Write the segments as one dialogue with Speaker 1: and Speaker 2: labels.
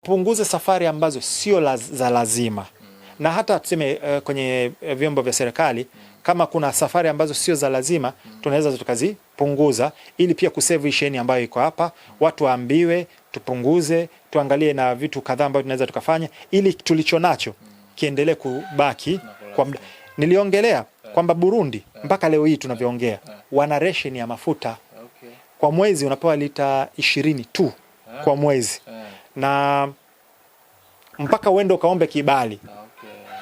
Speaker 1: punguze safari ambazo sio za lazima. Na hata tuseme kwenye vyombo vya serikali kama kuna safari ambazo sio za lazima tunaweza tukazipunguza ili pia kusave isheni ambayo iko hapa, watu waambiwe tupunguze, tuangalie na vitu kadhaa ambavyo tunaweza tukafanya ili tulicho nacho kiendelee kubaki kwa muda. Niliongelea kwamba Burundi mpaka leo hii tunavyoongea wana ration ya mafuta kwa mwezi unapewa lita 20 tu kwa mwezi. Na mpaka uende ukaombe kibali.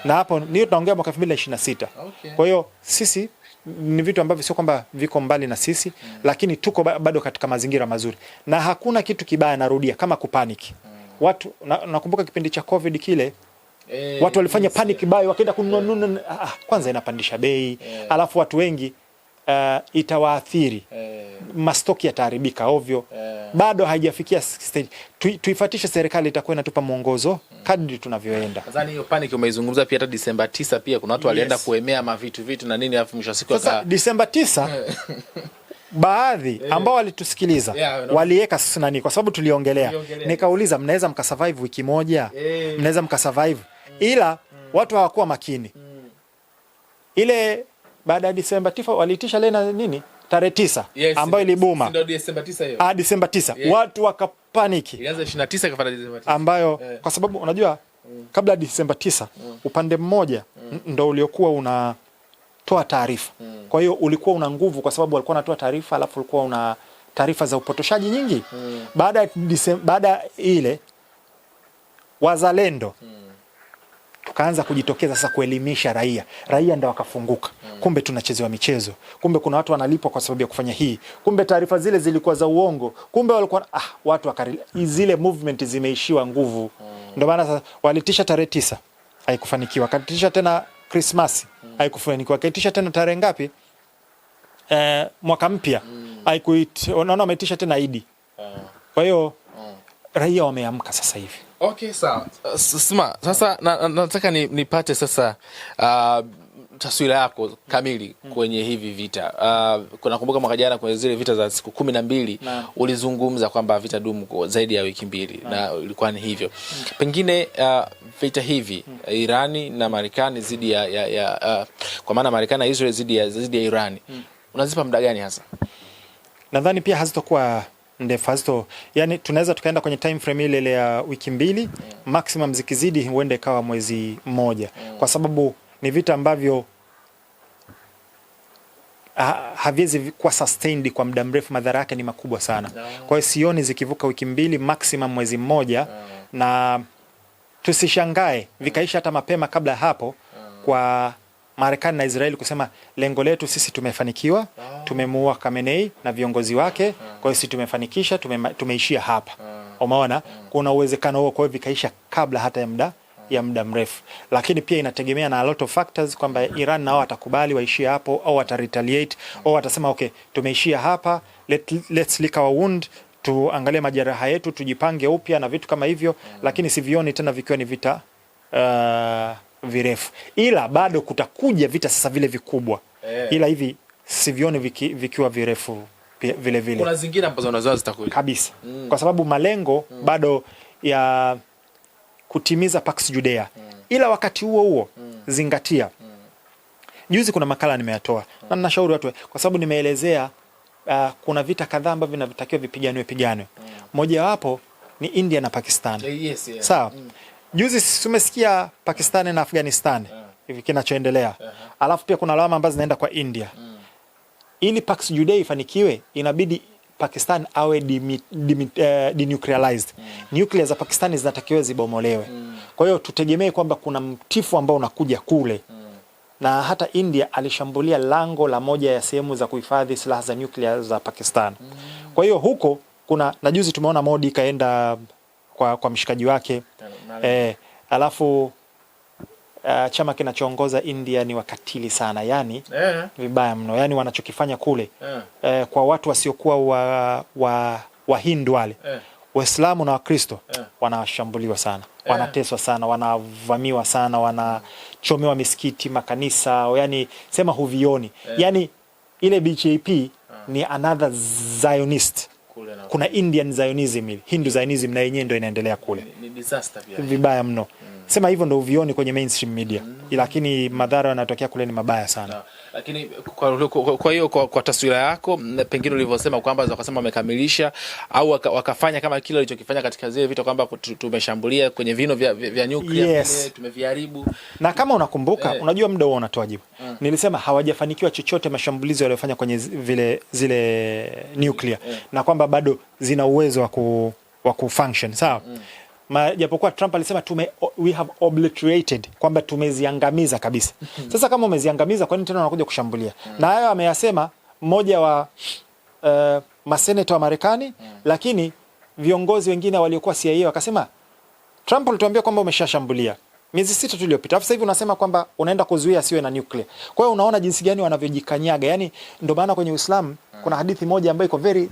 Speaker 1: Na hapo ndio tunaongea mwaka 2026. Kwa hiyo sisi ni vitu ambavyo sio kwamba viko mbali na sisi, lakini tuko bado katika mazingira mazuri. Na hakuna kitu kibaya, narudia, kama kupanic. Watu nakumbuka kipindi cha COVID kile, watu walifanya panic buy wakaenda kununua, kwanza inapandisha bei, alafu watu wengi itawaathiri. Mastoki yataharibika ovyo. Bado haijafikia stage. Tuifuatishe, serikali itakuwa inatupa mwongozo kadri tunavyoenda.
Speaker 2: Nadhani hiyo panic umeizungumza pia hata Disemba 9 pia kuna watu walienda kuemea mavitu na nini, alafu mwisho wa siku
Speaker 1: sasa Disemba 9 baadhi ambao walitusikiliza waliweka nani, kwa sababu tuliongelea. Nikauliza, mnaweza mkasurvive wiki moja? Mnaweza mkasurvive? Ila watu hawakuwa makini. Ile baada ya Disemba 9 waliitisha lena nini? Tarehe 9 ambayo ilibuma.
Speaker 2: Ndio Disemba 9 hiyo.
Speaker 1: Disemba 9. Watu wakapaniki.
Speaker 2: Ilianza 29 kafanya Disemba 9.
Speaker 1: Ambayo kwa sababu unajua kabla Disemba 9 upande mmoja ndio uliokuwa unatoa taarifa. Kwa hiyo ulikuwa una nguvu kwa sababu walikuwa wanatoa taarifa, alafu ulikuwa una taarifa za upotoshaji nyingi. Baada ile wazalendo tukaanza kujitokeza sasa kuelimisha raia. Raia ndio wakafunguka. Kumbe tunachezewa michezo. Kumbe kuna watu wanalipwa kwa sababu ya kufanya hii. Kumbe taarifa zile zilikuwa za uongo. Kumbe walikuwa watu zile movement zimeishiwa nguvu. Ndio maana sasa walitisha tarehe 9 haikufanikiwa. Wakatisha tena Christmas haikufanikiwa. Wakatisha tena tarehe ngapi? Mwaka mpya. Unaona wametisha tena Idi. Kwa hiyo raia wameamka sasa hivi.
Speaker 2: Okay, sawa. Sasa nataka nipate sasa taswira yako kamili kwenye hivi vita. Kuna kumbuka mwaka jana kwenye zile vita za siku 12 ulizungumza kwamba vita dumu zaidi ya wiki 2 na ilikuwa ni hivyo. Pengine vita hivi Irani na Marekani zidi ya kwa maana Marekani na Israel zidi ya Irani. Unazipa muda gani hasa?
Speaker 1: Nadhani pia hazitakuwa ndefu. Yani tunaweza tukaenda kwenye time frame ile ya wiki 2, maximum zikizidi huenda ikawa mwezi mmoja. Kwa sababu ni vita ambavyo haviwezi kuwa sustained kwa muda mrefu, madhara yake ni makubwa sana. Kwa hiyo sioni zikivuka wiki 2, maximum mwezi mmoja. Na tusishangae vikaisha hata mapema kabla hapo kwa Marekani na Israeli kusema lengo letu sisi tumefanikiwa, tumemuua Khamenei na viongozi wake, kwa hiyo sisi tumefanikisha, tumeishia hapa. Umeona? Kuna uwezekano huo, kwa hiyo vikaisha kabla hata ya muda mrefu. Lakini pia inategemea na a lot of factors kwamba Iran nao watakubali waishie hapo au wataretaliate au watasema okay, tumeishia hapa, let's lick our wound, tuangalie majeraha yetu, tujipange upya na vitu kama hivyo. Lakini sivioni tena vikiwa ni vita virefu. Ila bado kutakuja vita sasa vile vikubwa. Ila hivi sivioni vikiwa virefu vile vile.
Speaker 2: Kuna zingine ambazo unazoa zitakuja
Speaker 1: kabisa. Kwa sababu malengo bado ya kutimiza Pax Judea. Ila wakati huo zingatia. Juzi kuna makala nimeyatoa na ninashauri watu, kwa sababu nimeelezea kuna vita kadhaa ambavyo vinatakiwa vipiganwe. Moja wapo ni India na Pakistan. Sawa. Juzi tumesikia Pakistan na Afghanistan hivi kinachoendelea. Alafu pia kuna lawama ambazo zinaenda kwa India. Ili Pax Judea ifanikiwe, inabidi Pakistan awe denuclearized. Nuclear za Pakistan zinatakiwa zibomolewe. Kwa hiyo tutegemee kwamba kuna mtifu ambao unakuja kule. Na hata India alishambulia lango la moja ya sehemu za kuhifadhi silaha za nuclear za Pakistan. Kwa hiyo huko kuna, na juzi tumeona Modi kaenda kwa mshikaji wake. Alafu chama kinachoongoza India ni wakatili sana, yani vibaya mno, yani wanachokifanya kule kwa watu wasiokuwa wa Hindu wale Waislamu na Wakristo wanashambuliwa sana, wanateswa sana, wanavamiwa sana, wanachomewa misikiti, makanisa, yani sema huvioni. Yani ile BJP ni another Zionist kuna Indian Zionism, Hindu Zionism na yenyewe ndio inaendelea kule.
Speaker 2: Ni disaster pia.
Speaker 1: Vibaya mno. Sema hivyo ndio uvioni kwenye mainstream media. Lakini madhara yanatokea kule ni mabaya sana.
Speaker 2: Lakini kwa hiyo kwa taswira yako pengine ulivyosema kwamba wakasema wamekamilisha au wakafanya kama kile walichokifanya katika zile vita kwamba tumeshambulia kwenye vino vya nuclear, tumeviharibu.
Speaker 1: Na kama unakumbuka, unajua muda huo unatoa jibu. Nilisema hawajafanikiwa chochote mashambulizi waliofanya kwenye zile nuclear na kwamba bado zina uwezo wa kufunction, sawa? Japokuwa Trump alisema we have obliterated, kwamba tumeziangamiza kabisa. Sasa kama umeziangamiza, kwa nini tena unakuja kushambulia? Na hayo ameyasema mmoja wa maseneta wa Marekani, lakini viongozi wengine waliokuwa CIA wakasema Trump alituambia kwamba umeshashambulia miezi 6 tu iliyopita. Sasa hivi unasema kwamba unaenda kuzuia siwe na nuclear. Kwa hiyo unaona jinsi gani wanavyojikanyaga. Yaani ndio maana kwenye Uislamu kuna hadithi moja ambayo iko very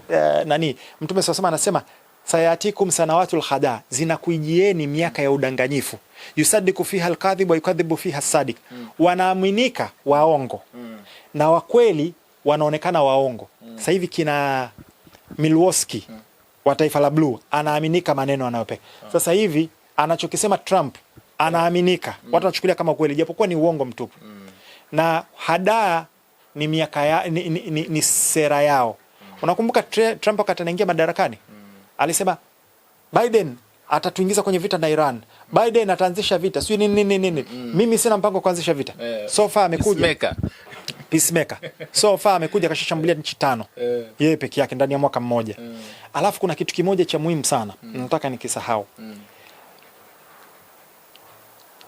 Speaker 1: Mtume SAW anasema sayatikum sanawatul khada, zinakuijieni miaka ya udanganyifu, yusadiku fiha alkadhib wa yukadhibu fiha sadik. Wanaaminika waongo na wakweli wanaonekana waongo. Sasa hivi kina Milwaukee wa taifa la blue anaaminika maneno anayopeka. Sasa hivi anachokisema Trump anaaminika, watu wanachukulia kama kweli japokuwa ni uongo mtupu. Na hadaa ni miaka ni sera yao. Unakumbuka Trump wakati anaingia madarakani alisema Biden atatuingiza kwenye vita na Iran. Biden ataanzisha vita. Sio nini. Mimi sina mpango kuanzisha vita. So far amekuja peacemaker. So far amekuja kashashambulia nchi 5. Yeye peke yake ndani ya mwaka mmoja. Alafu kuna kitu kimoja cha muhimu sana. Nataka nikisahau.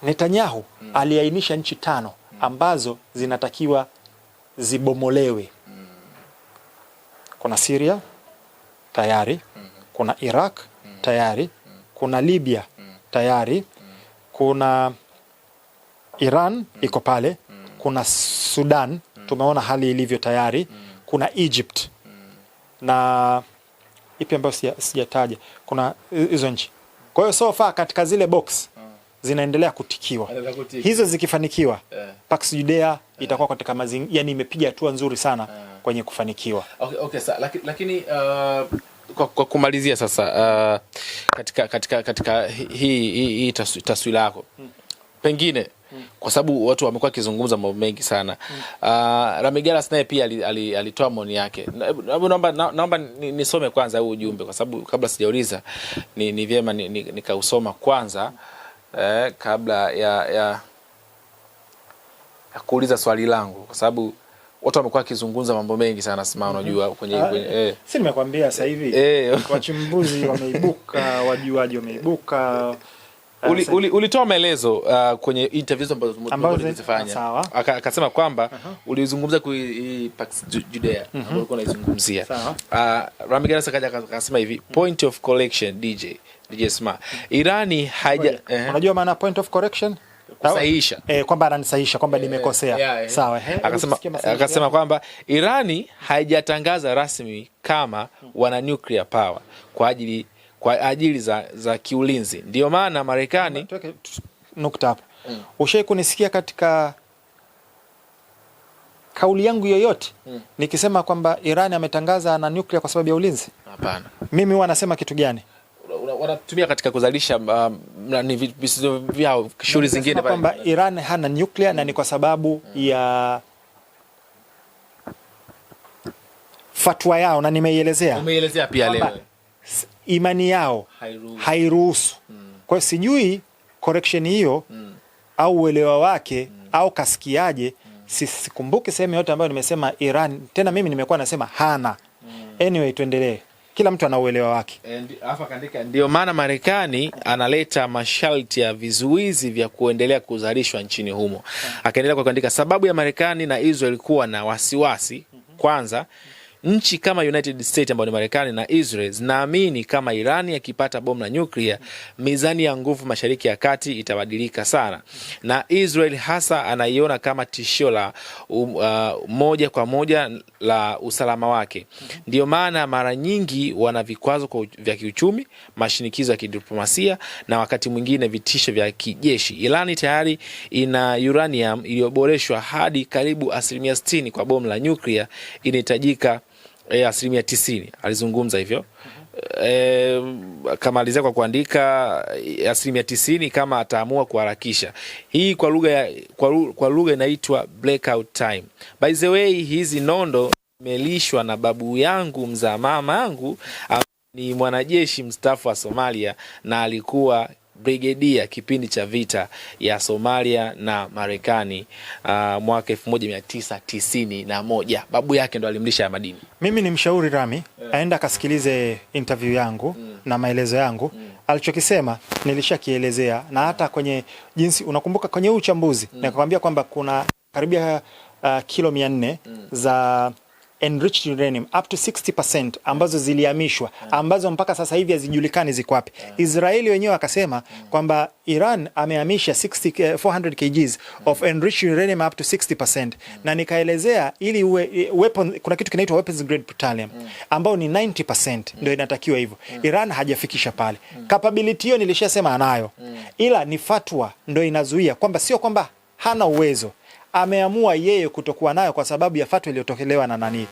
Speaker 1: Netanyahu aliainisha nchi 5 ambazo zinatakiwa zibomolewe. Kuna Syria tayari, kuna Iraq tayari, kuna Libya tayari, kuna Iran iko pale, kuna Sudan tumeona hali ilivyo tayari, kuna Egypt na ipi ambayo sijataja, kuna hizo nchi. Kwa hiyo so far katika zile box zinaendelea kutikiwa. Hizo zikifanikiwa, Pax Judea itakuwa katika yani imepiga hatua nzuri sana kwenye kufanikiwa.
Speaker 2: Okay, lakini kwa kumalizia sasa katika hii taswira yako pengine kwa sababu watu wamekuwa kizungumza mambo mengi sana. Rami Gallas naye pia alitoa maoni yake. Naomba nisome kwanza huu ujumbe kwa sababu kabla sijauliza ni vyema nikausoma kwanza kabla ya kuuliza swali langu kwa sababu watu wamekuwa kizungumza mambo mengi sana sima unajua kwenye
Speaker 1: si nimekwambia sasa hivi wachimbuzi wameibuka, wajuaji wameibuka.
Speaker 2: Ulitoa maelezo kwenye interviews ambazo tulizifanya. Akasema kwamba ulizungumza kwa Pax Judea ambayo ulikuwa unaizungumzia. Rami Gallas akaja akasema hivi, point of correction DJ Sma, Irani haja
Speaker 1: unajua maana point of correction?
Speaker 2: Kusahihisha.
Speaker 1: Kwamba ananisahihisha kwamba nimekosea. Sawa.
Speaker 2: Akasema kwamba Irani haijatangaza rasmi kama wana nuclear power kwa ajili za kiulinzi. Ndio maana Marekani
Speaker 1: nukta hapo. Ushai kunisikia katika kauli yangu yoyote nikisema kwamba Irani ametangaza na nuclear kwa sababu ya ulinzi?
Speaker 2: Hapana.
Speaker 1: Mimi huwa nasema kitu gani?
Speaker 2: Wanatumia katika kuzalisha vyao shughuli zingine
Speaker 1: kwamba Iran hana nuclear na ni kwa sababu ya fatwa yao, na nimeielezea.
Speaker 2: Umeielezea pia leo.
Speaker 1: Imani yao hairuhusu. Kwa hiyo sijui correction hiyo au uelewa wake au kasikiaje. Sikumbuki sehemu yote ambayo nimesema Iran. Tena mimi nimekuwa nasema hana. Anyway, tuendelee. Kila mtu anauelewa wake.
Speaker 2: Ndio maana Marekani analeta masharti ya vizuizi vya kuendelea kuzalishwa nchini humo. Akaendelea kwa kuandika, sababu ya Marekani na Israel kuwa na wasiwasi, kwanza nchi kama United States ambayo ni Marekani na Israel zinaamini kama Irani akipata bomu la nyuklia, mizani ya nguvu Mashariki ya Kati itabadilika sana, na Israel hasa anaiona kama tishio la moja kwa moja la usalama wake. Ndio maana mara nyingi wana vikwazo vya kiuchumi, mashinikizo ya kidiplomasia na wakati mwingine vitisho vya kijeshi. Irani tayari ina uranium iliyoboreshwa hadi karibu 60% kwa bomu la nyuklia. Inahitajika asilimia 90, alizungumza hivyo. Kamalizia kwa kuandika asilimia 90 kama ataamua kuharakisha. Hii kwa lugha inaitwa blackout time. By the way, hizi nondo imelishwa na babu yangu mzaa mama yangu, ni mwanajeshi mstaafu wa Somalia na alikuwa brigedia kipindi cha vita ya Somalia na Marekani mwaka 1991. Babu yake ndo alimlisha ya madini.
Speaker 1: Mimi ni mshauri Rami, aenda akasikilize interview yangu na maelezo yangu. Alichokisema nilishakielezea, na hata kwenye jinsi unakumbuka kwenye uchambuzi nikakwambia kwamba kuna karibia kilo 400 za enriched uranium up to 60% ambazo zilihamishwa, ambazo mpaka sasa hivi hazijulikani ziko wapi. Israeli wenyewe akasema kwamba Iran amehamisha 400 kgs of enriched uranium up to 60%, na nikaelezea ili weapon, kuna kitu kinaitwa weapons grade plutonium ambao ni 90% ndio inatakiwa hivyo. Iran hajafikisha pale. Capability hiyo nilishasema anayo, ila ni fatwa ndio inazuia, kwamba sio kwamba hana uwezo, ameamua yeye kutokuwa nayo kwa sababu ya fatwa iliyotokelewa na nani,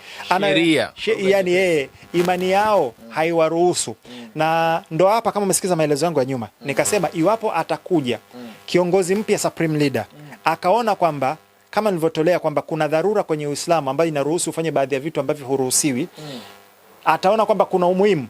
Speaker 2: sheria,
Speaker 1: yani yeye imani yao haiwaruhusu. Na ndo hapa kama umesikiza maelezo yangu ya nyuma, nikasema iwapo atakuja kiongozi mpya supreme leader akaona kwamba kama nilivyotolea kwamba kuna dharura kwenye Uislamu ambayo inaruhusu ufanye baadhi ya vitu ambavyo huruhusiwi, ataona kwamba kuna umuhimu,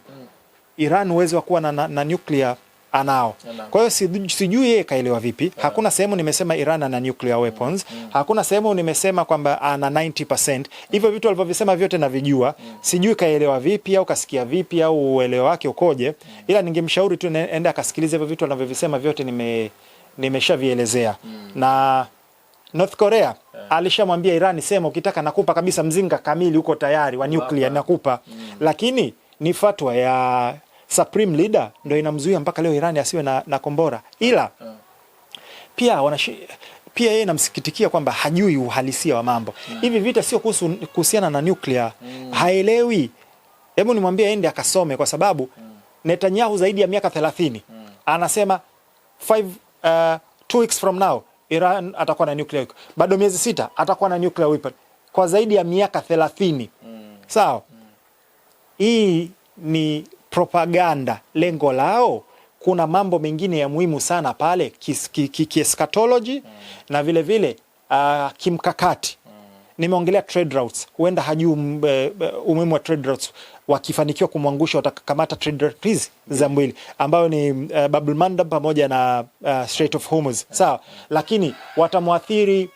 Speaker 1: Iran uwezo wa kuwa na nuclear anao. Kwa hiyo sijui yeye kaelewa vipi. Hakuna sehemu nimesema Iran ana nuclear weapons. Hakuna sehemu nimesema kwamba ana 90%. Hivyo vitu alivyovisema vyote navijua. Sijui kaelewa vipi au kasikia vipi au uelewa wake ukoje. Ila ningemshauri tu ende akasikilize hivyo vitu alivyovisema vyote nimeshavielezea. Na North Korea alishamwambia Iran, sema ukitaka nakupa kabisa mzinga kamili, uko tayari wa nuclear nakupa. Lakini ni fatwa ya supreme leader ndio inamzuia mpaka leo Iran asiwe na kombora. Ila pia yeye namsikitikia kwamba hajui uhalisia wa mambo. Hivi vita sio kuhusiana na nuclear. Haelewi. Hebu nimwambie aende akasome, kwa sababu Netanyahu zaidi ya miaka 30 anasema 2 weeks from now Iran atakuwa na nuclear. Bado miezi 6 atakuwa na nuclear weapon. Kwa zaidi ya miaka 30. Sawa? Hii ni propaganda. Lengo lao, kuna mambo mengine ya muhimu sana pale kieskatology na vile vile kimkakati. Nimeongelea trade routes. Huenda hajui umuhimu wa trade routes. Wakifanikiwa kumwangusha watakamata trade routes za mwili ambayo ni Bab el-Mandab pamoja na Strait of Hormuz. Sawa, lakini watamwathiri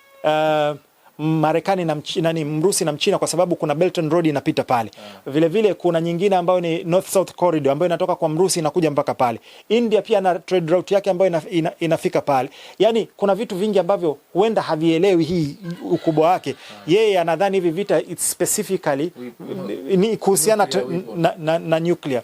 Speaker 1: Marekani na Mrusi na Mchina, kwa sababu kuna Belt and Road inapita pale. Vile vile kuna nyingine ambayo ni North South Corridor ambayo inatoka kwa Mrusi inakuja mpaka pale. India pia na trade route yake ambayo inafika pale. Yani kuna vitu vingi ambavyo huenda havielewi hii ukubwa wake. Yeye anadhani hivi vita it's specifically ni kuhusiana na nuclear.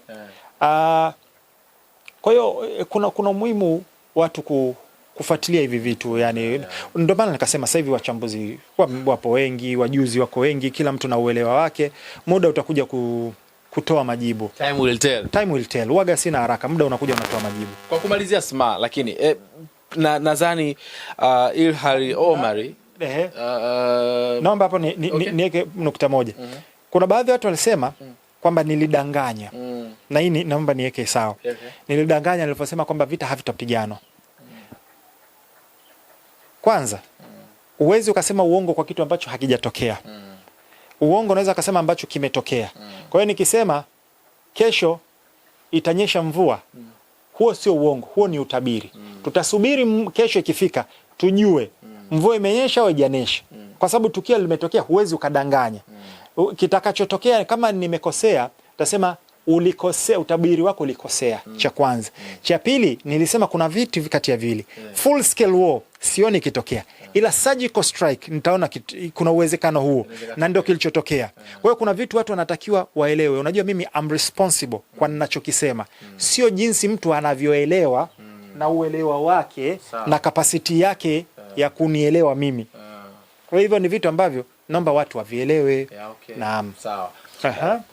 Speaker 1: Kwa hiyo kuna muhimu watu kufuatilia hivi vitu, yani ndio maana nikasema sasa hivi wachambuzi wapo wengi, wajuzi wako wengi, kila mtu na uelewa wake. Muda utakuja kutoa majibu. Time will tell. Waga sina haraka, muda unakuja unatoa majibu.
Speaker 2: Kwa kumalizia Sma, lakini nadhani Ilhari Omari
Speaker 1: naomba hapo niweke nukta moja. Kuna baadhi ya watu walisema kwamba nilidanganya. Na hii naomba niweke sawa. Nilidanganya niliposema kwamba vita havitapiganwa. Kwanza, uwezi ukasema uongo kwa kitu ambacho hakijatokea. Uongo unaweza kusema ambacho kimetokea. Kwa hiyo nikisema kesho itanyesha mvua, huo sio uongo, huo ni utabiri. Tutasubiri kesho ikifika tujue mvua imenyesha au haijanyesha. Kwa sababu tukio limetokea, huwezi ukadanganya. Kitakachotokea kama nimekosea, utasema ulikosea, utabiri wako ulikosea. Cha kwanza. Cha pili, nilisema kuna vitu kati ya vile. Full scale war sioni kitokea, ila surgical strike nitaona kuna uwezekano huo, na ndio kilichotokea. Kwa hiyo kuna vitu watu wanatakiwa waelewe. Unajua mimi I'm responsible kwa ninachokisema, sio jinsi mtu anavyoelewa na uelewa wake na kapasiti yake ya kunielewa mimi. Kwa hivyo ni vitu ambavyo naomba watu wavielewe.
Speaker 2: Naam. Sawa.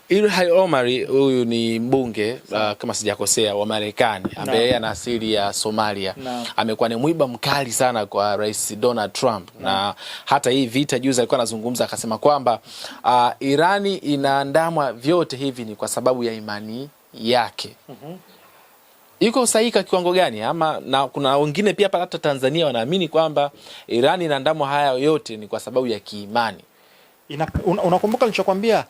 Speaker 2: Ilhan Omar huyu ni mbunge kama sijakosea wa Marekani ambaye ana asili ya Somalia. Amekuwa ni mwiba mkali sana kwa Rais Donald Trump. Na hata hii vita juzi alikuwa anazungumza akasema kwamba Irani inaandamwa vyote hivi ni kwa sababu ya imani yake. Iko sahihi kwa kiwango gani? Ama na kuna wengine pia hata Tanzania wanaamini kwamba Irani inaandamwa haya yote ni kwa sababu ya kiimani.
Speaker 1: Unakumbuka nilichokwambia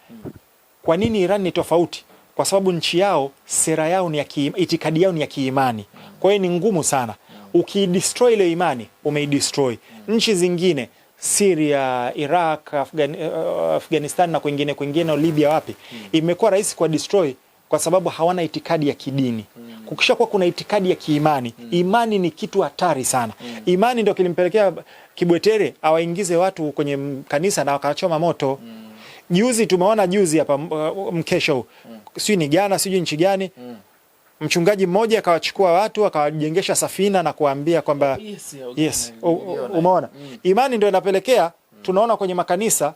Speaker 1: kwa nini Iran ni tofauti? Kwa sababu nchi yao, sera yao ni ya itikadi yao ni ya kiimani. Kwa hiyo ni ngumu sana. Ukidestroy ile imani, umeidestroy. Nchi zingine, Syria, Iraq, Afghanistan na kwingine Libya wapi, imekuwa rahisi kwa destroy kwa sababu hawana itikadi ya kidini. Kukishakuwa kuna itikadi ya kiimani, imani ni kitu hatari sana. Imani ndio kilimpelekea Kibwetere awaingize watu kwenye kanisa na wakachoma moto. Juzi tumeona hapa mkesho, sijui ni Ghana, sijui nchi gani, mchungaji mmoja akawachukua watu akawajengesha safina na kuambia kwamba yes, umeona. Imani ndio inapelekea tunaona kwenye makanisa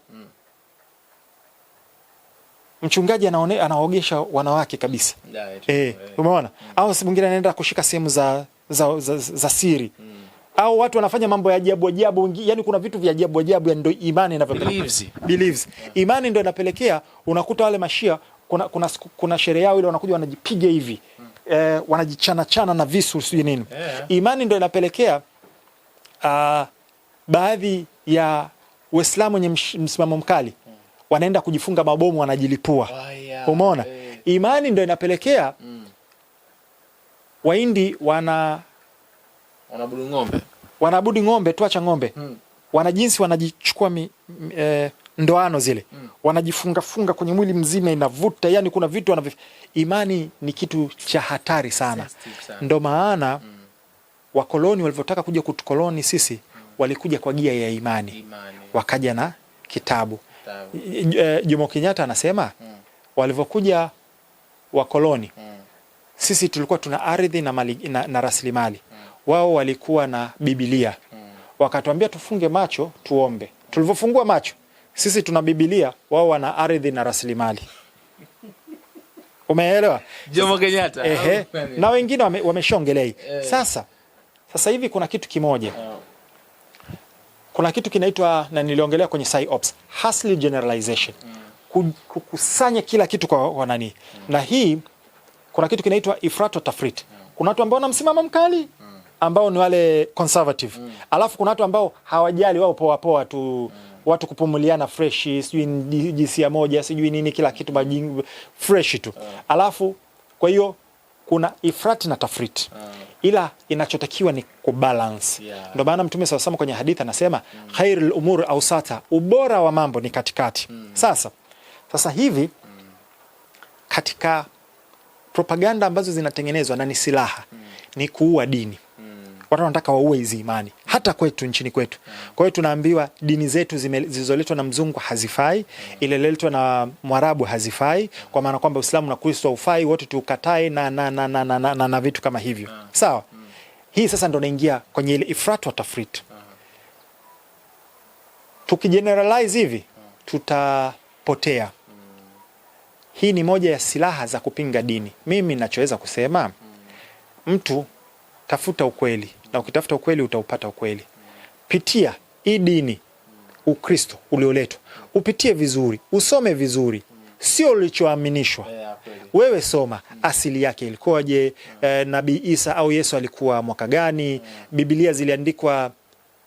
Speaker 1: mchungaji anaogesha wanawake kabisa. Umeona? Au mwingine anaenda kushika sehemu za siri. Au watu wanafanya mambo ya ajabu, yani kuna vitu vya ajabu ndio imani inavyopelekea. Believes. Imani ndio inapelekea unakuta wale mashia kuna sherehe yao ile wanakuja wanajipiga hivi. Wanajichana na visu sio nini. Imani ndio inapelekea baadhi ya Waislamu wenye msimamo mkali wanaenda kujifunga mabomu wanajilipua. Umeona? Imani ndio inapelekea Wahindi wanaabudu ng'ombe, tuacha ng'ombe. Wanajinsi wanajichukua ndoano zile. Wanajifunga kwenye mwili mzima inavuta, yani kuna vitu imani ni kitu cha hatari sana. Ndio maana wakoloni walivyotaka kuja kutukoloni sisi walikuja kwa gia ya imani. Wakaja na kitabu. Jomo Kenyatta anasema walivyokuja wakoloni sisi tulikuwa tuna ardhi na rasilimali. Wao walikuwa na Biblia. Wakatuambia tufunge macho tuombe. Tulivyofungua macho sisi tuna Biblia, wao wana ardhi na rasilimali. Umeelewa?
Speaker 2: Jomo Kenyatta.
Speaker 1: Na wengine wameshongelei. Sasa hivi kuna kitu kimoja. Kuna kitu kinaitwa, na niliongelea kwenye PsyOps, hustler generalization. Kukusanya kila kitu kwa nani. Na hii kuna kitu kinaitwa ifrat wa tafrit. Kuna watu ambao wana msimamo mkali ambao ni wale conservative. Alafu kuna watu ambao hawajali, wao poa tu, watu kupumuliana fresh, sijui jinsia moja, sijui nini, kila kitu fresh tu. Alafu kwa hiyo kuna ifrat na tafrit. Ila inachotakiwa ni kubalance. Ndio maana Mtume SAW kwenye hadithi anasema khairul umur awsata, ubora wa mambo ni katikati. Sasa hivi katika propaganda ambazo zinatengenezwa na ni silaha ni kuua dini. Watu wanataka waue hizi imani hata kwetu nchini kwetu. Kwa hiyo tunaambiwa dini zetu zilizoletwa na mzungu hazifai, ile letwa na Mwarabu hazifai, kwa maana kwamba Uislamu na Kristo haufai, wote tukatae na vitu kama hivyo. Sawa? Hii sasa ndo naingia kwenye ile ifrat wa tafrit. Tukigeneralize hivi tutapotea. Hii ni moja ya silaha za kupinga dini. Mimi ninachoweza kusema, mtu tafuta ukweli, na ukitafuta ukweli utaupata ukweli. Pitia hii dini, Ukristo ulioletwa, upitie vizuri, usome vizuri, sio ulichoaminishwa. Wewe soma asili yake ilikoje, Nabii Isa au Yesu alikuwa mwaka gani, Biblia ziliandikwa,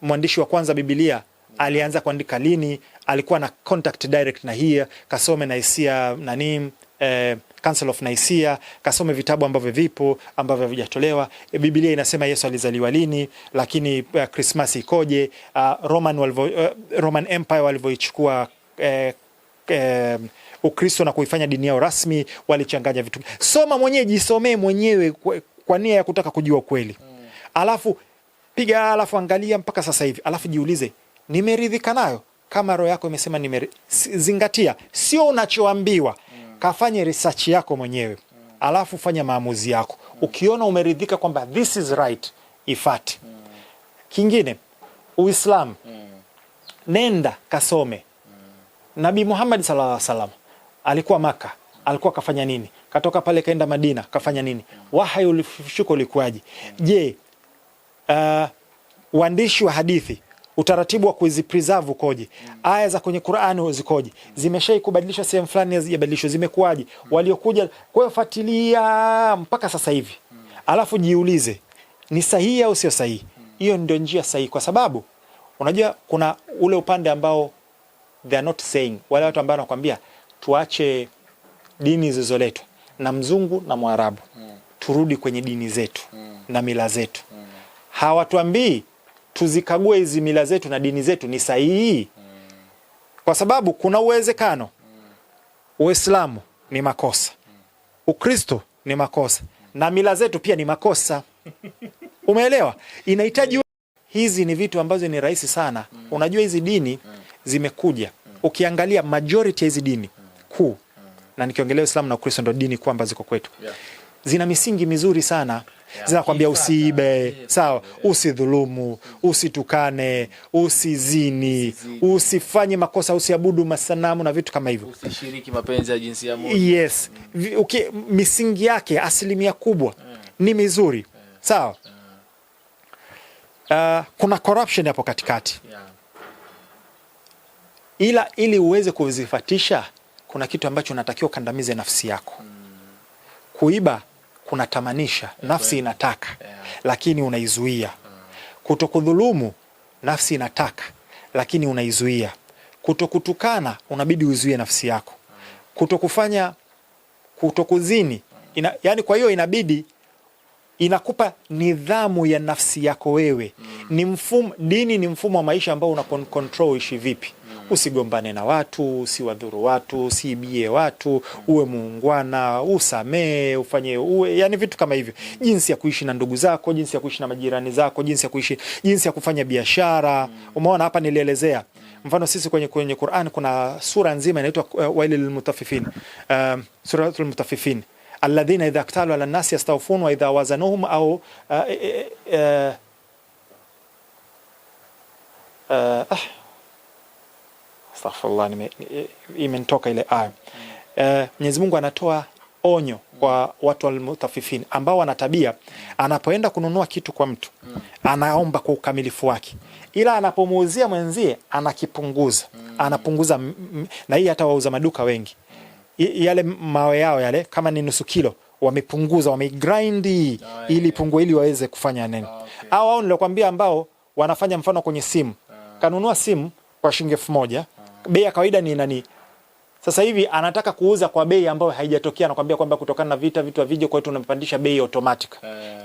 Speaker 1: mwandishi wa kwanza Biblia alianza kuandika lini, alikuwa na contact direct na hii, kasome Nicaea Council of Nicaea, kasome vitabu ambavyo vipo ambavyo havijatolewa. Biblia inasema Yesu alizaliwa lini, lakini Christmas ikoje, Roman Empire walivyoichukua Ukristo na kuifanya dini yao rasmi, walichanganya vitu. Soma mwenyewe, jisomee mwenyewe kwa nia ya kutaka kujua ukweli. Alafu alafu angalia mpaka sasa hivi. Alafu jiulize, nimeridhika nayo? Kama roho yako imesema zingatia, sio unachoambiwa. Kafanye research yako mwenyewe. Alafu fanya maamuzi yako. Ukiona umeridhika kwamba this is right, ifati. Kingine, Uislamu. Nenda kasome. Nabii Muhammad sallallahu alaihi wasallam alikuwa Maka, alikuwa kafanya nini? Katoka pale kaenda Madina, kafanya nini? Wahyi ulishuka ulikuwaje? Je, uandishi wa hadithi, utaratibu wa kuzipreserve ukoje? Aya za kwenye Qur'ani zikoje? Zimeshaikubadilishwa sehemu fulani, hazijabadilishwa, zimekuwaje? Waliokuja, kwa hiyo fuatilia mpaka sasa hivi. Alafu jiulize, ni sahihi au sio sahihi? Hiyo ndio njia sahihi, kwa sababu unajua kuna ule upande ambao they are not saying, wale watu ambao wanakuambia tuache dini zilizoletwa na mzungu na Mwarabu, turudi kwenye dini zetu na mila zetu. Hawatuambii tuzikague hizi mila zetu na dini zetu ni sahihi, kwa sababu kuna uwezekano Uislamu ni makosa, Ukristo ni makosa, na mila zetu pia ni makosa. Umeelewa? Inahitaji, hizi ni vitu ambazo ni rahisi sana. Unajua hizi dini zimekuja, ukiangalia majority ya hizi dini kuu, na nikiongelea Uislamu na Ukristo ndo dini kuu ambazo ziko kwetu, zina misingi mizuri sana. Zinakwambia usiibe, sawa, usidhulumu, usitukane, usizini, usifanye makosa, usiabudu masanamu na vitu kama hivyo,
Speaker 2: usishiriki mapenzi ya jinsia moja.
Speaker 1: Yes. Misingi yake asilimia kubwa ni mizuri, sawa. Kuna corruption hapo katikati, ila ili uweze kuzifatisha, kuna kitu ambacho unatakiwa kandamize nafsi yako. Kuiba kuna tamanisha, nafsi inataka, lakini unaizuia. Kutokudhulumu, nafsi inataka, lakini unaizuia. Kutokutukana, unabidi uzuie nafsi yako. Kutokuzini, yani kwa hiyo inabidi inakupa nidhamu ya nafsi yako wewe. Ni mfumo, dini ni mfumo wa maisha ambao una control ishi vipi. Usigombane na watu, usiwadhuru watu, usiibie watu, uwe muungwana, usamee, yani vitu kama hivyo. Jinsi ya kuishi na ndugu zako, jinsi ya kuishi na majirani zako, jinsi ya kufanya biashara. Umeona hapa nilielezea. Mfano sisi kwenye Qur'an kuna sura nzima inaitwa Wailil Mutaffifin. Suratul Mutaffifin. Alladhina idha iktalu ala an-nasi yastawfun wa idha wazanuhum au astaghfirullah, imenitoka ile aya. Mwenyezi Mungu anatoa onyo kwa watu al-mutaffifin ambao wana tabia, anapoenda kununua kitu kwa mtu anaomba kwa ukamilifu wake, ila anapomuuzia mwenzie anakipunguza, anapunguza. Na hii hata wauza maduka wengi, yale mawe yao yale kama ni nusu kilo wamepunguza, wamegrind ili pungue, ili waweze kufanya nini. Au wao nilokuambia ambao wanafanya mfano kwenye simu, kanunua simu kwa shilingi 1000, bei ya kawaida ni nani, sasa hivi anataka kuuza kwa bei ambayo haijatokea, anakuambia kwamba kutokana na vitu havije, kwa hiyo tunapandisha bei automatic.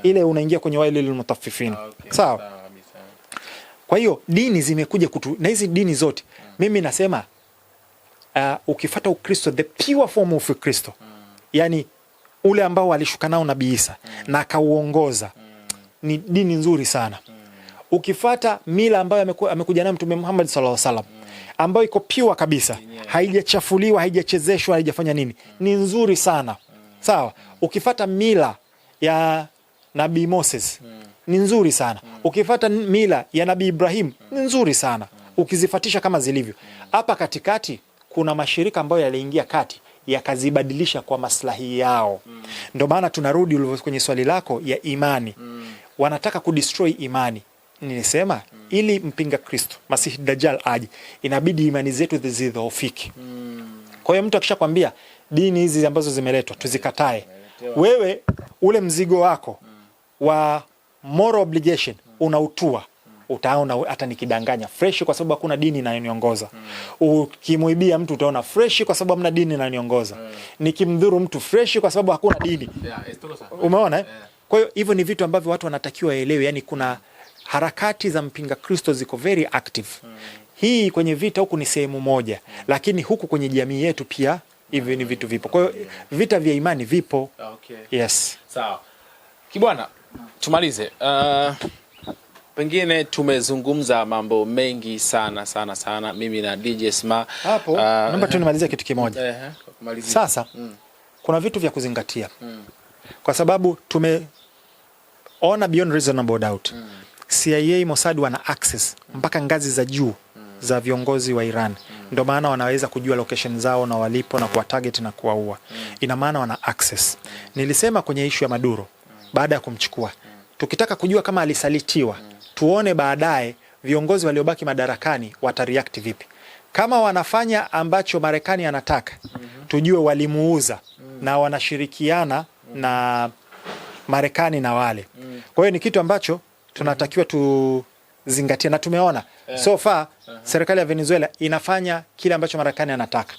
Speaker 1: Ile unaingia kwenye wailil mutaffifin. Sawa. Kwa hiyo dini zimekuja na hizi dini zote mimi nasema ukifuata Ukristo, the pure form of Ukristo, yani ule ambao alishuka nao Nabii Isa na akauongoza, ni dini nzuri sana. Ukifuata mila ambayo amekuja nayo Mtume Muhammad sallallahu alaihi wasallam, ambayo iko pure kabisa, haijachafuliwa, haijachezeshwa, haijafanya nini, ni nzuri sana. Sawa. Ukifuata mila ya Nabii Moses ni nzuri sana. Ukifuata mila ya Nabii Ibrahim ni nzuri sana, ukizifatisha kama zilivyo. Hapa katikati kuna mashirika ambayo yaliingia kati yakazibadilisha kwa maslahi yao. Ndio maana tunarudi kwenye swali lako ya imani. Wanataka kudestroy imani. Nilisema ili mpinga Kristo Masihi Dajjal aje, inabidi imani zetu zidhoofike. Kwa hiyo mtu akishakwambia dini hizi ambazo zimeletwa tuzikatae, wewe ule mzigo wako wa moral obligation unautua, utaona hata nikidanganya fresh kwa sababu hakuna dini inayoniongoza. Ukimuibia mtu utaona fresh kwa sababu hamna dini inayoniongoza. Nikimdhuru mtu fresh kwa sababu hakuna dini. Umeona? Kwa hiyo hivyo ni vitu ambavyo watu wanatakiwa waelewe, yani kuna harakati za mpinga Kristo ziko very active. Hii kwenye vita huku ni sehemu moja, lakini huku kwenye jamii yetu pia hivi ni vitu vipo. Kwa hiyo vita vya imani vipo. Yes.
Speaker 2: Sawa. Kibwana, tumalize. Pengine tumezungumza mambo mengi sana mimi na DJ Sma.
Speaker 1: Hapo naomba tu nimalizie kitu kimoja. Sasa kuna vitu vya kuzingatia. Kwa sababu tumeona beyond reasonable doubt. CIA, Mossad wana access mpaka ngazi za juu za viongozi wa Iran. Ndio maana wanaweza kujua location zao na walipo na kuwa target na kuwaua. Ina maana wana access. Nilisema kwenye issue ya Maduro baada ya kumchukua, tukitaka kujua kama alisalitiwa, tuone baadaye viongozi waliobaki madarakani watareact vipi. Kama wanafanya ambacho Marekani anataka, tujue walimuuza na wanashirikiana na Marekani na wale. Kwa hiyo ni kitu ambacho tunatakiwa tuzingatie, na tumeona so far serikali ya Venezuela inafanya kile ambacho Marekani anataka.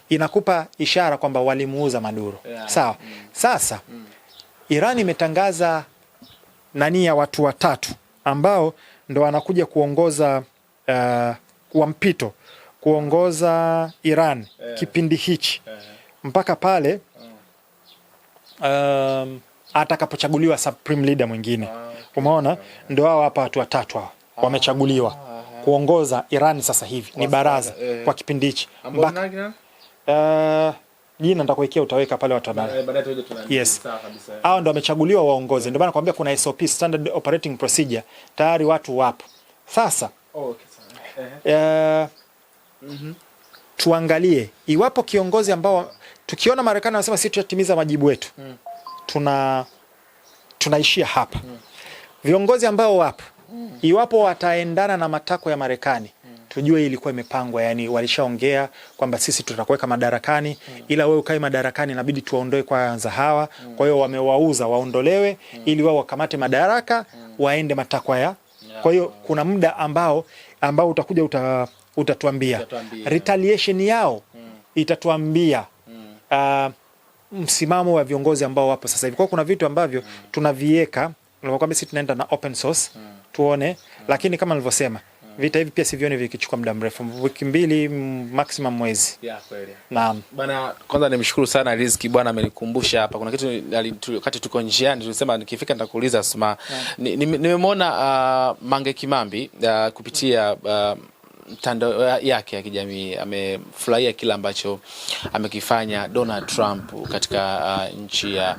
Speaker 1: Inakupa ishara kwamba walimuuza Maduro. Sawa. Sasa Iran imetangaza nani ya watu watatu ambao ndo wanakuja kuongoza wa mpito kuongoza Iran kipindi hichi mpaka pale atakapochaguliwa supreme leader mwingine. Umeona, ndio hao hapa watu watatu hao wamechaguliwa kuongoza Iran sasa hivi. Ni baraza kwa kipindi hichi. Jina nitakuwekea, utaweka pale watu baadaye. Yes. Hao ndio wamechaguliwa waongoze. Ndio maana nakwambia kuna SOP, standard operating procedure, tayari watu wapo. Sasa tuangalie iwapo kiongozi ambao tukiona Marekani wanasema sisi tutatimiza majibu yetu, tunaishia hapa. Viongozi ambao wapo, iwapo wataendana na matakwa ya Marekani, tujue ilikuwa imepangwa, yani walishaongea kwamba sisi tutakuweka madarakani, ila wewe ukae madarakani inabidi tuwaondoe kwanza hawa. Kwa hiyo wamewauza waondolewe ili wao wakamate madaraka waende matakwa ya. Kwa hiyo kuna muda ambao utakuja utatuambia retaliation yao, itatuambia msimamo wa viongozi ambao wapo sasa hivi. Kwa kuna vitu ambavyo tunaviweka, unakwambia sisi tunaenda na open source tuone, lakini kama nilivyosema vita hivi pia sivioni vikichukua muda mrefu, wiki 2 maximum mwezi.
Speaker 2: Kweli.
Speaker 1: Naam.
Speaker 2: Bana, kwanza nimshukuru sana Riziki bwana, amenikumbusha hapa. Kuna kitu wakati tuko njiani tulisema nikifika nitakuuliza Sma. Nimemwona Mange Kimambi kupitia mtandao yake ya kijamii amefurahia kila ambacho amekifanya Donald Trump katika nchi ya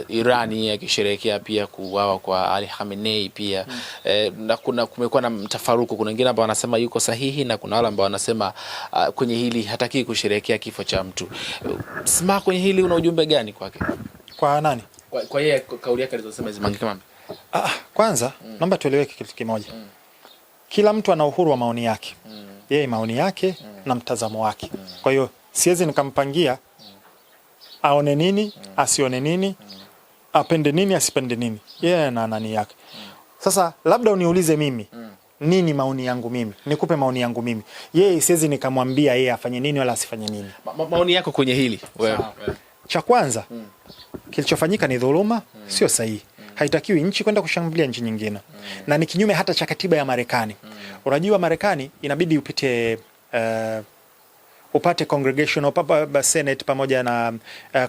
Speaker 2: Irani, akisherehekea pia kuuawa kwa Ali Khamenei pia. Na kumekuwa na mtafaruku, kuna wengine ambao wanasema yuko sahihi na kuna wale ambao wanasema kwenye hili hataki kusherehekea kifo cha mtu. Sima, kwenye hili una ujumbe gani kwake?
Speaker 1: Kwa nani?
Speaker 2: Kwa yeye kauli yake alizosema hizo Mange Kimambi.
Speaker 1: Kwanza naomba tueleweke kitu kimoja. Kila mtu ana uhuru wa maoni yake. Yeye maoni yake na mtazamo wake. Kwa hiyo siwezi nikampangia aone nini, asione nini, apende nini, asipende nini. Yeye na nani yake. Sasa labda uniulize mimi, nini maoni yangu mimi? Nikupe maoni yangu mimi. Yeye siwezi nikamwambia yeye afanye nini wala asifanye nini.
Speaker 2: Maoni yako kwenye hili wewe?
Speaker 1: Cha kwanza, kilichofanyika ni dhuluma, sio sahihi. Haitakiwi nchi kwenda kushambulia nchi nyingine. Na ni kinyume hata cha katiba ya Marekani. Unajua Marekani inabidi upate congressional Senate pamoja na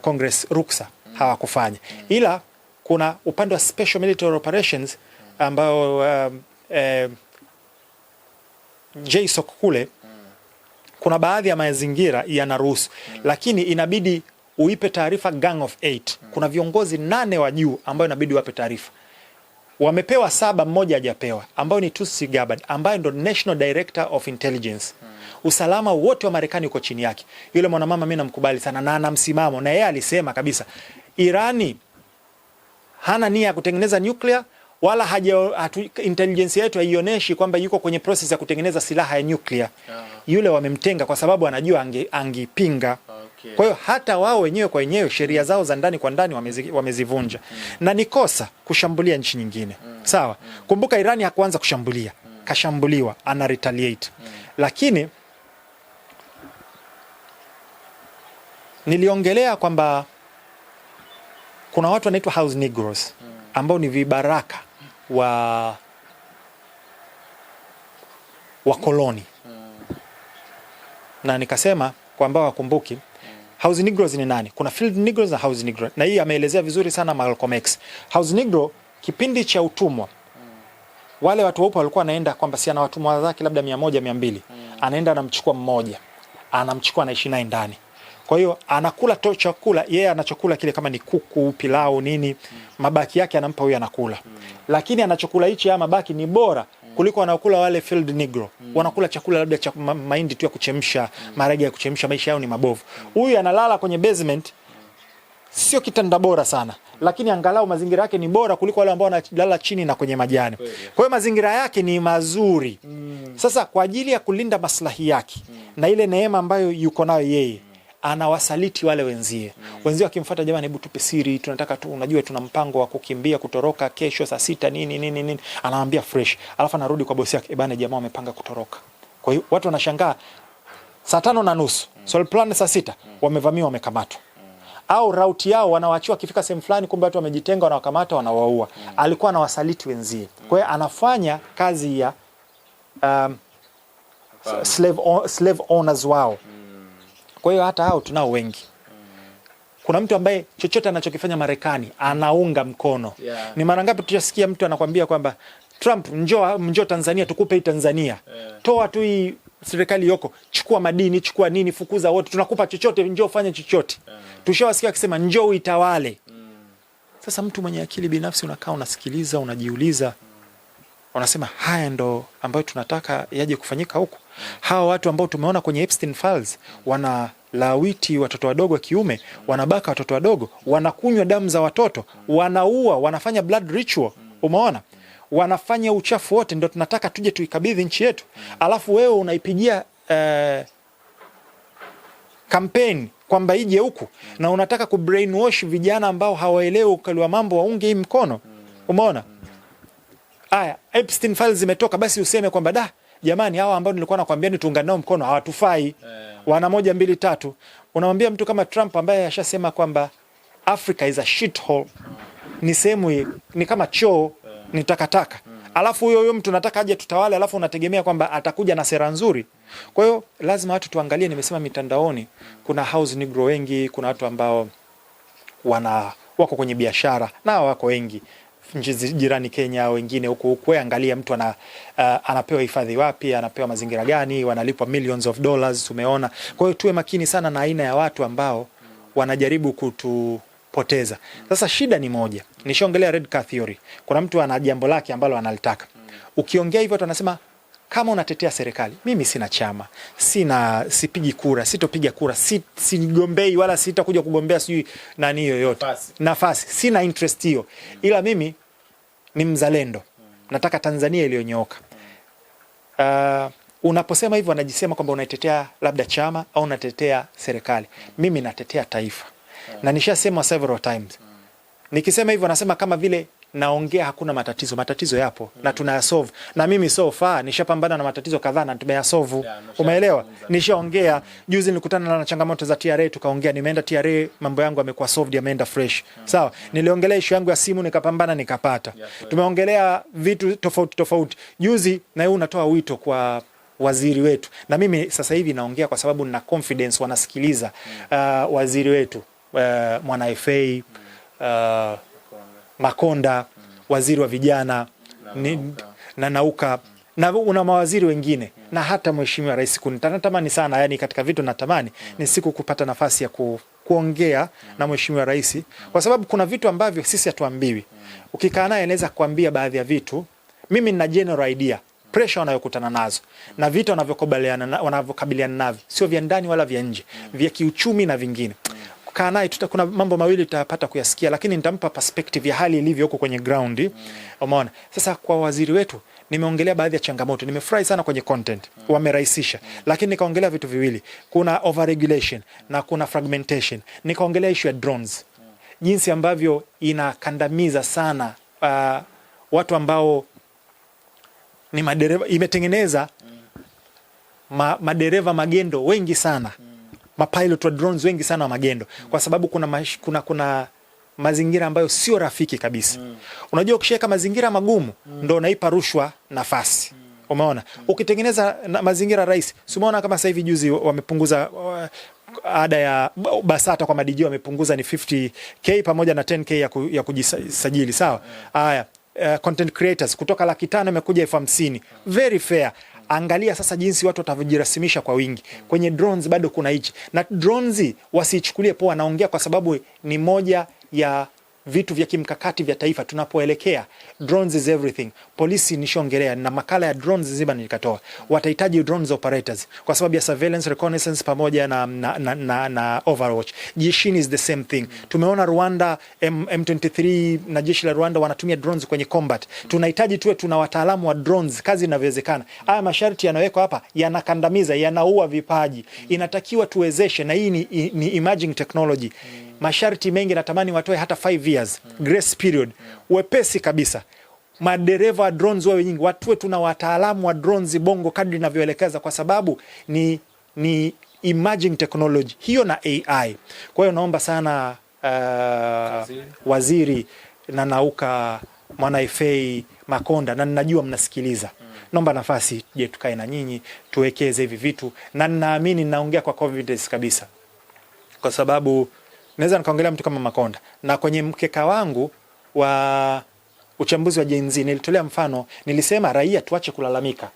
Speaker 1: Congress ruksa, hawakufanya. Ila kuna upande wa special military operations ambao JSOC kule kuna baadhi ya mazingira yanaruhusu, lakini inabidi uipe taarifa Gang of 8. Kuna viongozi 8 wa juu ambao inabidi wape taarifa. Wamepewa 7, mmoja hajapewa, ambao ni Tulsi Gabbard, ambaye ndo National Director of Intelligence. Usalama wote wa Marekani uko chini yake. Yule mwanamama mimi namkubali sana na ana msimamo, na yeye alisema kabisa Irani hana nia ya kutengeneza nuclear, wala intelligence yetu haionyeshi kwamba yuko kwenye process ya kutengeneza silaha ya nuclear. Yule wamemtenga kwa sababu anajua angipinga. Kwa hiyo hata wao wenyewe kwa wenyewe sheria zao za ndani kwa ndani wamezivunja. Na ni kosa kushambulia nchi nyingine. Sawa? Kumbuka Irani hakuanza kushambulia. Kashambuliwa, ana retaliate. Lakini niliongelea kwamba kuna watu wanaitwa house negroes ambao ni vibaraka wa koloni. Na nikasema kwamba wakumbuki house negroes ni nani? Kuna field negroes na house negro. Na hii ameelezea vizuri sana Malcolm X. House negro kipindi cha utumwa. Wale watu weupe walikuwa wanaenda kwamba si ana watumwa zake labda 100 200. Anaenda anamchukua mmoja. Anamchukua anaishi naye ndani. Kwa hiyo anakula to chakula, yeye anachokula kile kama ni kuku, pilau nini, mabaki yake anampa huyo anakula. Lakini anachokula hichi ya mabaki ni bora kuliko wanaokula wale field negro. Wanakula chakula labda cha mahindi tu ya kuchemsha, maharage ya kuchemsha, maisha yao ni mabovu. Huyu analala kwenye basement, sio kitanda bora sana, lakini angalau mazingira yake ni bora kuliko wale ambao wanalala chini na kwenye majani. Kwa hiyo mazingira yake ni mazuri. Sasa kwa ajili ya kulinda maslahi yake na ile neema ambayo yuko nayo yeye, anawasaliti wale wenzie. Wenzie wakimfuata, jamani, hebu tupe siri, tunataka tu, unajua tuna mpango wa kukimbia kutoroka kesho saa 6 nini. Anawaambia fresh. Alafu anarudi kwa bosi yake, bana, jamaa wamepanga kutoroka. Kwa hiyo watu wanashangaa saa 5:30, so plan saa 6 wamevamiwa, wamekamatwa. Au route yao wanawaachiwa kifika sehemu fulani, kumbe watu wamejitenga, wanawakamata, wanawaua. Alikuwa anawasaliti wenzie. Kwa hiyo anafanya kazi ya slave owners wao. Kwa hiyo hata hao tunao wengi. Kuna mtu ambaye chochote anachokifanya Marekani anaunga mkono. Ni mara ngapi tutasikia mtu anakuambia kwamba Trump, njoo Tanzania tukupe hii Tanzania. Toa tu hii serikali yoko, chukua madini, chukua nini, fukuza wote, tunakupa chochote, njoo fanya chochote. Tushawasikia akisema njoo uitawale. Sasa mtu mwenye akili binafsi unakaa unasikiliza, unajiuliza, unasema haya ndo ambayo tunataka yaje kufanyika huku. Hawa watu ambao tumeona kwenye Epstein Files wanalawiti watoto wadogo wa kiume, wanabaka watoto wadogo, wanakunywa damu za watoto, wanaua, wanafanya blood ritual, umeona? Wanafanya uchafu wote, ndio tunataka tuje tuikabidhi nchi yetu. Alafu wewe unaipigia campaign kwamba ije huku, na unataka kubrainwash vijana ambao hawaelewi ukali wa mambo waunge hii mkono. Umeona? Aya, Epstein Files zimetoka, basi useme kwamba jamani, hawa ambao nilikuwa nakwambiani tuungane nao mkono hawatufai. Wana 1 2 3. Unamwambia mtu kama Trump ambaye ashasema kwamba Africa is a shithole. Ni sehemu, ni kama choo, ni takataka. Alafu huyo mtu nataka aje tutawale, alafu unategemea kwamba atakuja na sera nzuri. Kwa hiyo lazima watu tuangalie, nimesema mitandaoni kuna house negro wengi, kuna watu ambao wako kwenye biashara, na wako wengi. Nchi jirani Kenya, wengine huko angalia mtu anapewa hifadhi wapi, anapewa mazingira gani, wanalipwa millions of dollars, tumeona. Kwa hiyo tuwe makini sana na aina ya watu ambao wanajaribu kutupoteza. Sasa shida ni moja. Nishaongelea red car theory. Kuna mtu ana jambo lake ambalo analitaka. Ukiongea hivyo watu wanasema kama unatetea serikali, mimi sina chama, sipigi kura, sitopiga kura, sigombei wala sitakuja kugombea sijui nani yoyote. Nafasi. Sina interest hiyo. Ila mimi ni mzalendo. Nataka Tanzania iliyonyooka. Unaposema hivyo wanajisema kwamba unatetea labda chama au unatetea serikali. Mimi natetea taifa. Na nishasema several times. Nikisema hivyo nasema kama vile naongea hakuna matatizo. Matatizo yapo na tunayasolve. Na mimi so far nishapambana na matatizo kadhaa na tumeyasolve. Umeelewa? Nishaongea. Juzi nilikutana na changamoto za TRA, tukaongea, nimeenda TRA, mambo yangu yamekuwa solved, yameenda fresh. Sawa? Niliongelea issue yangu ya simu, nikapambana, nikapata. Tumeongelea vitu tofauti. Juzi na yeye unatoa wito kwa waziri wetu. Na mimi sasa hivi naongea kwa sababu nina confidence wanasikiliza waziri wetu, Mwana FA, Makonda, waziri wa vijana na Nauka, na una mawaziri wengine, na hata mheshimiwa rais. Natamani sana, yani katika vitu natamani ni siku kupata nafasi ya kuongea na mheshimiwa rais, kwa sababu kuna vitu ambavyo sisi hatuambiwi. Ukikaa naye anaweza kuambia baadhi ya vitu. Mimi nina general idea pressure wanayokutana nazo na vitu wanavyokabiliana navyo, sio vya ndani wala vya nje, vya kiuchumi na vingine. Kaa naye kuna mambo mawili tutapata kuyasikia, lakini nitampa perspective ya hali ilivyo huko kwenye ground. Umeona? Sasa kwa waziri wetu nimeongelea baadhi ya changamoto. Nimefurahi sana kwenye content. Wamerahisisha. Lakini nikaongelea vitu viwili. Kuna overregulation na kuna fragmentation. Nikaongelea issue ya drones. Jinsi ambavyo inakandamiza sana watu ambao ni madereva, imetengeneza madereva magendo wengi sana. Mapilot wa drones wengi sana wa magendo, kwa sababu kuna mazingira ambayo sio rafiki kabisa. Unajua ukisheka mazingira magumu ndio unaipa rushwa nafasi. Umeona? Ukitengeneza mazingira rahisi. Umeona kama sasa hivi juzi wamepunguza ada ya BASATA kwa madijio, wamepunguza ni 50k pamoja na 10k ya kujisajili, sawa? Haya, content creators kutoka 500,000 imekuja 50,000. Very fair. Angalia sasa jinsi watu watavojirasimisha kwa wingi. Kwenye drones bado kuna hichi. Na drones wasichukulie poa, naongea kwa sababu ni moja ya vitu vya kimkakati vya taifa tunapoelekea. Drones is everything. Polisi nishongelea na makala ya drones nzima nikatoa. Watahitaji drones operators kwa sababu ya surveillance, reconnaissance pamoja na Overwatch. Jeshini is the same thing. Tumeona Rwanda M23 na jeshi la Rwanda wanatumia drones kwenye combat. Tunahitaji tuwe tuna wataalamu wa drones, kazi inavyowezekana. Haya masharti yanawekwa hapa yanakandamiza, yanaua vipaji. Inatakiwa tuwezeshe, na hii ni emerging technology. Masharti mengi natamani watoe hata 5 years grace period, wepesi kabisa. Madereva wa drones wawe nyingi, watuwe tuna wataalamu wa drones bongo kadri ninavyoelekeza, kwa sababu ni emerging technology hiyo na AI. Kwa hiyo naomba sana waziri na Nauka Mwana FA Makonda, na ninajua mnasikiliza, naomba nafasi je tukae na nyinyi tuwekeze hivi vitu, na ninaamini ninaongea kwa confidence kabisa, kwa sababu naweza nikaongelea mtu kama Makonda, na kwenye mkeka wangu wa uchambuzi wa Gen Z nilitolea mfano, nilisema raia tuache kulalamika,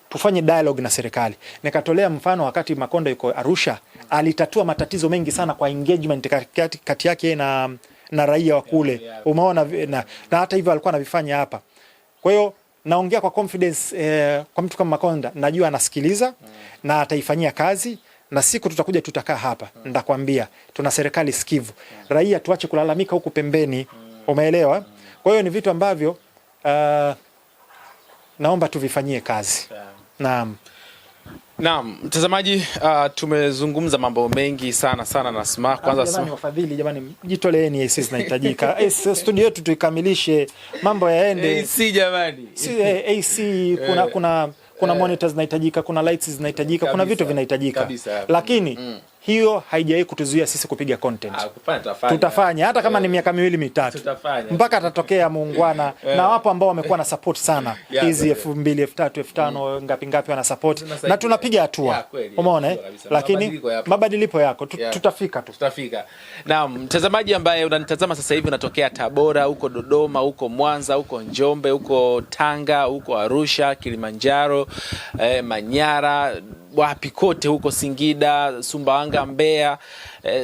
Speaker 1: tufanye dialogue na serikali. Nikatolea mfano wakati Makonda yuko Arusha, alitatua matatizo mengi sana kwa engagement kati yake na raia wa kule. Umeona, na hata hivyo alikuwa anavifanya hapa. Kwa hiyo naongea kwa confidence kwa mtu kama Makonda, najua anasikiliza na ataifanyia kazi, na siku tutakuja tutakaa hapa ndakwambia tuna serikali sikivu. Raia tuache kulalamika huku pembeni. Umeelewa? Kwa hiyo ni vitu ambavyo naomba tuvifanyie kazi.
Speaker 2: Naam, mtazamaji, tumezungumza mambo mengi sana na Sma. Kwanza
Speaker 1: jamani, wafadhili jamani, jitoleeni, AC zinahitajika. Studio yetu tuikamilishe, mambo yaende.
Speaker 2: AC jamani.
Speaker 1: AC kuna monitors zinahitajika, kuna lights zinahitajika, kuna vitu vinahitajika. Lakini hiyo haijawahi kutuzuia sisi kupiga content. Tutafanya hata kama ni miaka 2-3 mpaka atatokea muungwana. Na wapo ambao wamekuwa na support sana hizi 2000, 3000, 5000 ngapi wana support, na tunapiga hatua. Umeona lakini mabadiliko yako tutafika.
Speaker 2: Naam, mtazamaji ambaye unanitazama sasa hivi, unatokea Tabora, huko Dodoma, huko Mwanza, huko Njombe, huko Tanga, huko Arusha, Kilimanjaro, Manyara, wapi kote huko, Singida, Sumbawanga, Mbeya,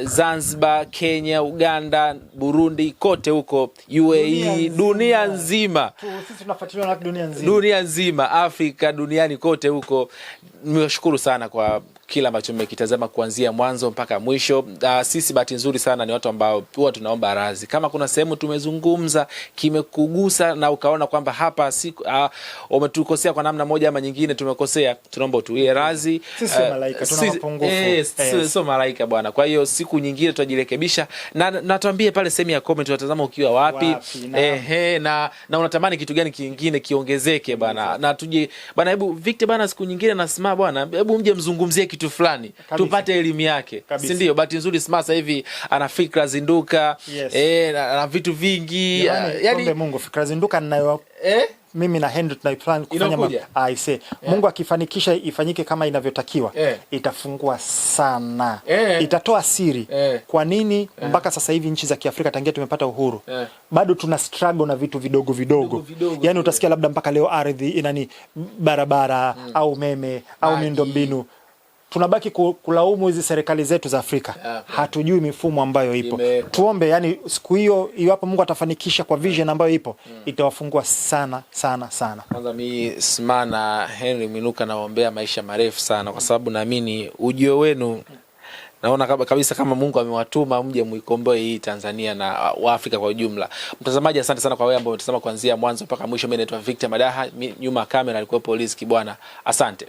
Speaker 2: Zanzibar, Kenya, Uganda, Burundi, kote huko, UAE, dunia nzima.
Speaker 1: Sisi tunafuatilia na
Speaker 2: dunia nzima, Afrika, duniani kote huko. Nimeshukuru sana kwa kila ambacho mmekitazama kuanzia mwanzo mpaka mwisho. Sisi bahati nzuri sana ni watu ambao huwa tunaomba radhi. Kama kuna sehemu tumezungumza kimekugusa na ukaona kwamba hapa umetukosea kwa namna moja ama nyingine, tumekosea, tunaomba utuie radhi.
Speaker 1: Sisi malaika tuna mapungufu.
Speaker 2: So malaika bwana. Kwa hiyo siku nyingine tutajirekebisha, na tuambie pale sehemu ya comment unatazama ukiwa wapi. Na unatamani kitu gani kingine kiongezeke bwana. Na tuje bwana, hebu Victor bwana, siku nyingine na Sma bwana, hebu mje mzungumzie kitu fulani tupate elimu yake, si ndio? Bahati nzuri Sma sasa hivi ana fikra zinduka, na vitu vingi,
Speaker 1: yani Mungu fikra zinduka ninayo mimi na Henry tunaplan kufanya Mungu akifanikisha ifanyike kama inavyotakiwa, itafungua sana, itatoa siri. Kwa nini mpaka sasa hivi nchi za Kiafrika tangia tumepata uhuru bado tuna struggle na vitu vidogo. Yani utasikia labda mpaka leo ardhi inani barabara au umeme au miundombinu, tunabaki kulaumu hizi serikali zetu za Afrika. Hatujui mifumo ambayo ipo. Tuombe yani siku hiyo iwapo Mungu atafanikisha kwa vision ambayo ipo, itawafungua sana.
Speaker 2: Kwanza mimi Sma na Henry Mwinuka nawaombea maisha marefu sana, kwa sababu naamini ujio wenu, naona kabisa kama Mungu amewatuma mje muikomboe hii Tanzania na Afrika kwa ujumla. Mtazamaji, asante sana kwa wewe ambao umetazama kuanzia mwanzo mpaka mwisho. Mimi naitwa Victor Madaha, nyuma kamera alikuwa Polisi Kibwana. Asante.